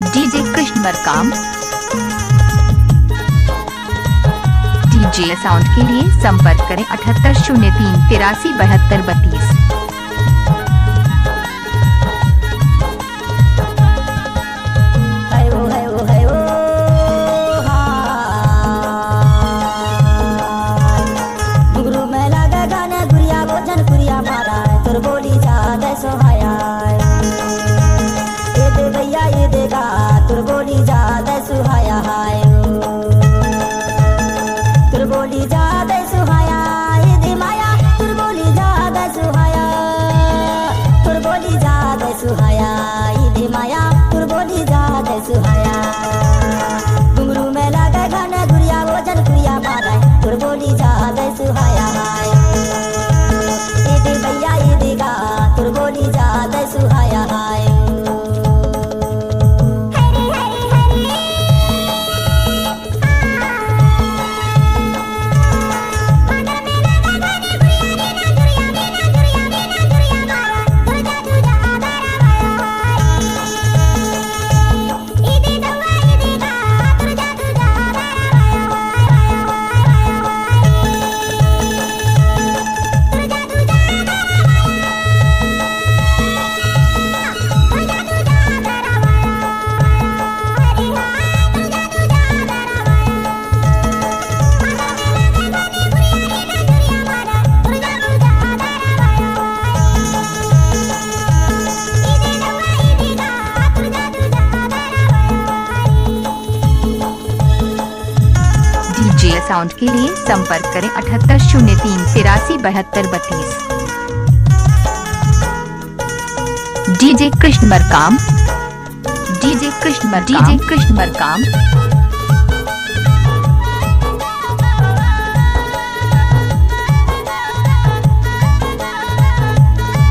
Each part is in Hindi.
DJ Krishna Markam DJ sound के लिए संपर्क करें 7803837232। तुर बोली जाद सुहाया हाय तुर बोली जाद सुहाया दे माया तुर बोली जाद सुहाया तुर बोली जाद सुहाया दे माया तुर बोली जाद सुहाया घुंगरू में लगा गाना गुड़िया वो जन गुड़िया मारा तुर बोली जाद सुहाया हाय दे भैया देगा तुर बोली जाद सुहाया हाय। डीजे साउंड के लिए संपर्क करें 7803837232। DJ Krishna Markam DJ Krishna Markam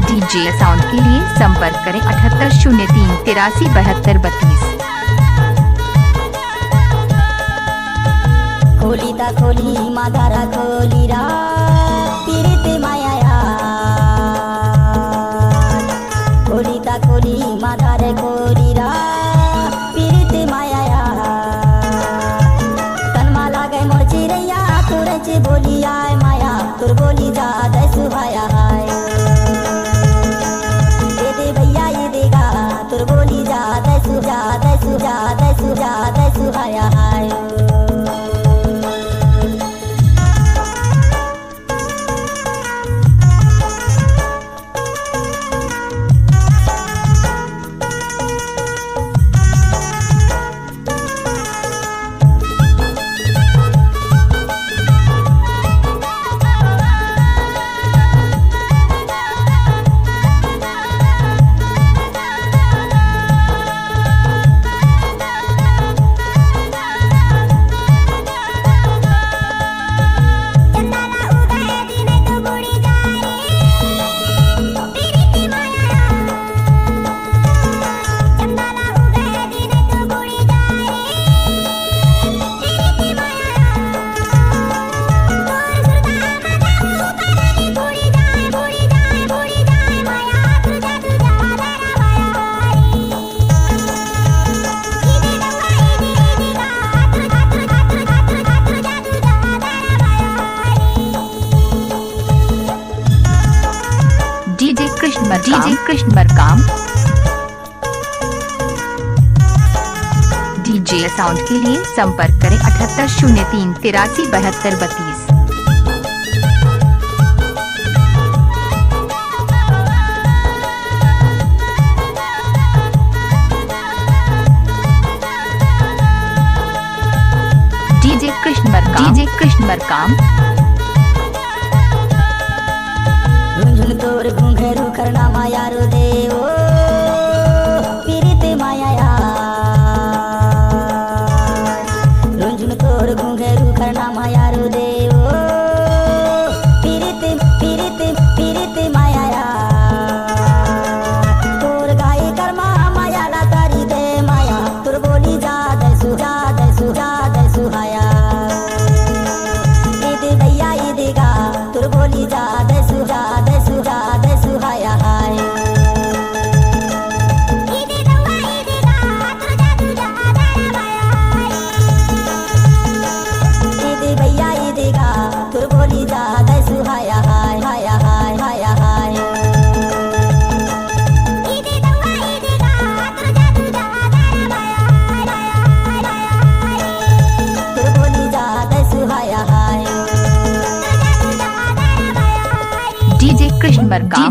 DJ sound के लिए संपर्क करें 7803837232। खोली ता खोली माधारा खोली रा पीरित माया खोली ता खोली माधारे खोली रा पीरित माया तनमा लागे मोर चिरैया तुरंत बोली आय माया तुर बोली जाद सुहाया हाय दे भैया ये देगा तुर बोली जाद सुहाया हाय। DJ Krishna Markam DJ sound के लिए संपर्क करें 7803837232। डीजे कृष्ण मरकाम तोर घुंघरू करना माया रो देवो पीरित माया रुंझुन तोर घुंघरू करना माया रो देवो पीरित माया तोर गाय कर्मा माया ला तारी दे माया तुर बोली जाद सुहाया दे भैया ये देगा तुर बोली जाद सुहाया हाय। तुर बोली ज्यादा सुहाया हाय हाय हाय हाय हाय तुर बोली ज्यादा सुहाया हाय DJ कृष्ण मरकाम।